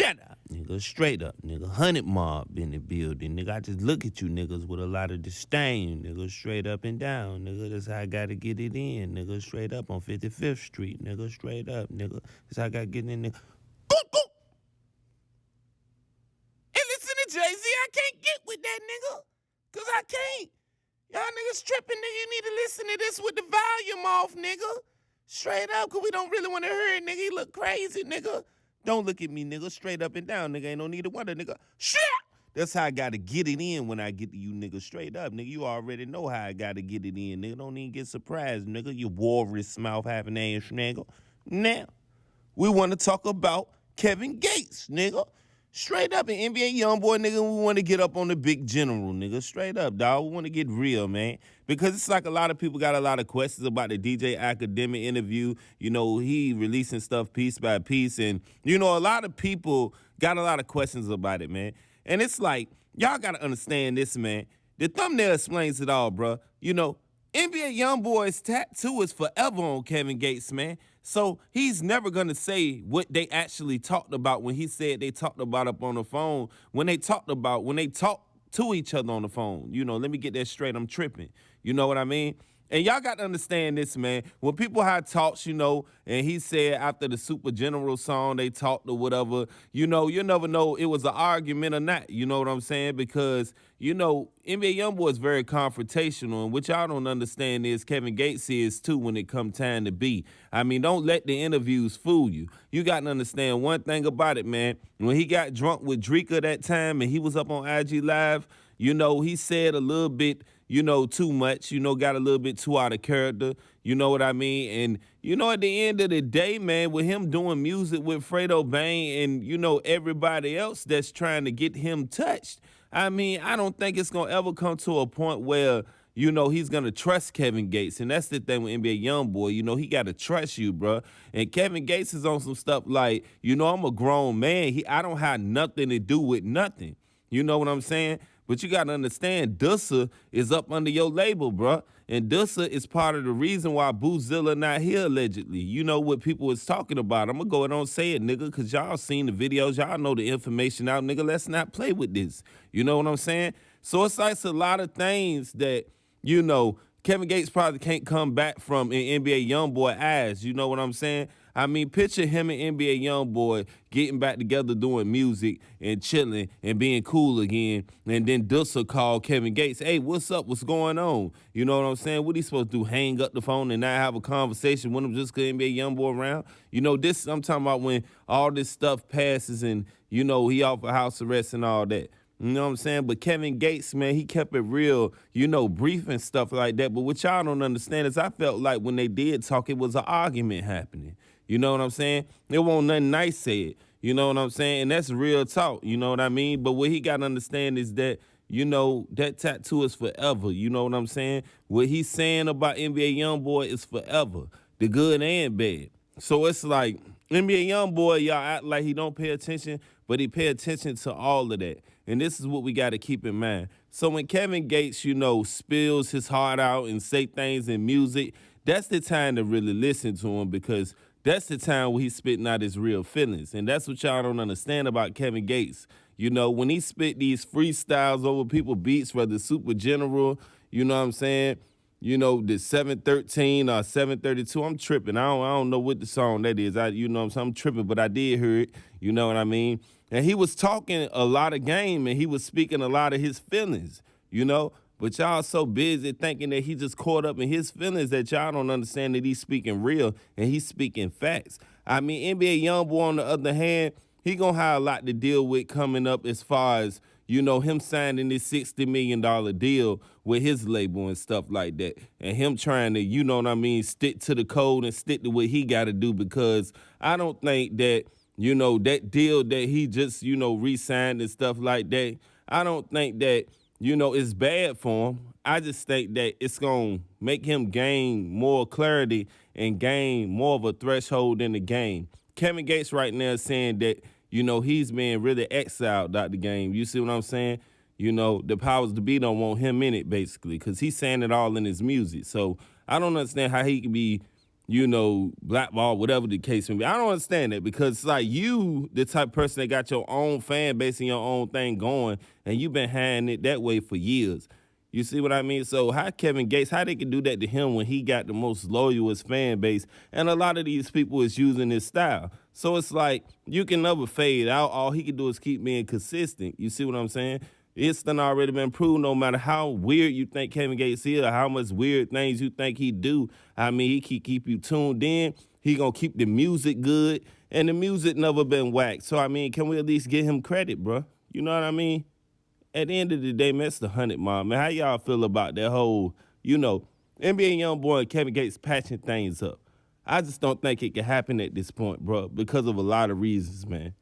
Shut up, nigga. Straight up, nigga. 100 mob in the building, nigga. I just look at you niggas with a lot of disdain, nigga. Straight up and down, nigga. That's how I gotta get it in, nigga. Straight up on 55th Street, nigga. Straight up, nigga. That's how I gotta get in, nigga. Goop, goop. And listen to Jay-Z, I can't get with that, nigga. Cause I can't. Y'all niggas tripping, nigga. You need to listen to this with the volume off, nigga. Straight up, cause we don't really want to hear it, nigga. He look crazy, nigga. Don't look at me, nigga. Straight up and down, nigga. Ain't no need to wonder, nigga. Shit! That's how I gotta get it in when I get to you, nigga. Straight up, nigga. You already know how I gotta get it in, nigga. Don't even get surprised, nigga. You walrus mouth having ass, nigga. Now, we want to talk about Kevin Gates, nigga. Straight up, an NBA YoungBoy, nigga, we want to get up on the big general, nigga. Straight up, dog. We want to get real, man. Because it's like a lot of people got a lot of questions about the DJ Academic interview. You know, he releasing stuff piece by piece. And, you know, a lot of people got a lot of questions about it, man. And it's like, y'all got to understand this, man. The thumbnail explains it all, bro. You know, NBA YoungBoy's tattoo is forever on Kevin Gates, man. So he's never going to say what they actually talked about when he said they talked about up on the phone. When they talked to each other on the phone. You know, let me get that straight. I'm tripping. You know what I mean? And y'all got to understand this, man. When people had talks, you know, and he said after the Super General song, they talked or whatever, you know, you never know it was an argument or not. You know what I'm saying? Because, you know, NBA YoungBoy is very confrontational, and what y'all don't understand is Kevin Gates is too when it come time to be. I mean, don't let the interviews fool you. You got to understand one thing about it, man. When he got drunk with Dreka that time and he was up on IG Live, you know, he said a little bit, you know, too much, you know, got a little bit too out of character, you know what I mean? And, you know, at the end of the day, man, with him doing music with Fredo Bang and, you know, everybody else that's trying to get him touched, I mean, I don't think it's going to ever come to a point where, you know, he's going to trust Kevin Gates. And that's the thing with NBA YoungBoy. You know, he got to trust you, bro. And Kevin Gates is on some stuff like, you know, I'm a grown man. I don't have nothing to do with nothing. You know what I'm saying? But you got to understand, Dussa is up under your label, bro. And Dussa is part of the reason why Boozilla not here, allegedly. You know what people is talking about. I'm going to go ahead and say it, nigga, because y'all seen the videos. Y'all know the information out, nigga. Let's not play with this. You know what I'm saying? So it's like a lot of things that, you know, Kevin Gates probably can't come back from in NBA YoungBoy eyes. You know what I'm saying? I mean, picture him and NBA YoungBoy getting back together doing music and chilling and being cool again. And then Dussa called Kevin Gates. Hey, what's up? What's going on? You know what I'm saying? What he supposed to do? Hang up the phone and not have a conversation with him just because NBA YoungBoy around? You know, this I'm talking about when all this stuff passes and, you know, he off of house arrest and all that. You know what I'm saying? But Kevin Gates, man, he kept it real, you know, brief and stuff like that. But what y'all don't understand is I felt like when they did talk, it was an argument happening. You know what I'm saying? It wasn't nothing nice said. You know what I'm saying? And that's real talk. You know what I mean? But what he got to understand is that, you know, that tattoo is forever. You know what I'm saying? What he's saying about NBA YoungBoy is forever. The good and bad. So it's like NBA YoungBoy, y'all act like he don't pay attention, but he pay attention to all of that. And this is what we got to keep in mind. So when Kevin Gates, you know, spills his heart out and say things in music, that's the time to really listen to him, because that's the time where he's spitting out his real feelings. And that's what y'all don't understand about Kevin Gates. You know, when he spit these freestyles over people beats, whether Super General, you know what I'm saying? You know, the 713 or 732, I'm tripping. I don't know what the song that is. You know what I'm saying? I'm tripping, but I did hear it. You know what I mean? And he was talking a lot of game, and he was speaking a lot of his feelings, you know? But y'all so busy thinking that he just caught up in his feelings that y'all don't understand that he's speaking real and he's speaking facts. I mean, NBA YoungBoy, on the other hand, he gonna have a lot to deal with coming up as far as, you know, him signing this $60 million deal with his label and stuff like that. And him trying to, you know what I mean, stick to the code and stick to what he got to do, because I don't think that, you know, that deal that he just, you know, re-signed and stuff like that, I don't think that, you know, it's bad for him. I just think that it's going to make him gain more clarity and gain more of a threshold in the game. Kevin Gates right now is saying that, you know, he's being really exiled out the game. You see what I'm saying? You know, the powers to be don't want him in it, basically, because he's saying it all in his music. So I don't understand how he can be, blackball, whatever the case may be. I don't understand that because it's like you, the type of person that got your own fan base and your own thing going, and you've been handling it that way for years. You see what I mean? So how Kevin Gates, how they can do that to him when he got the most loyalist fan base, and a lot of these people is using his style. So it's like you can never fade out. All he can do is keep being consistent. You see what I'm saying? It's done already been proven. No matter how weird you think Kevin Gates is, or how much weird things you think he do, I mean, he can keep you tuned in. He gonna keep the music good, and the music never been whacked. So I mean, can we at least give him credit, bro? You know what I mean? At the end of the day, man, it's the 100 mile, man. How y'all feel about that whole, NBA YoungBoy and Kevin Gates patching things up? I just don't think it can happen at this point, bro, because of a lot of reasons, man.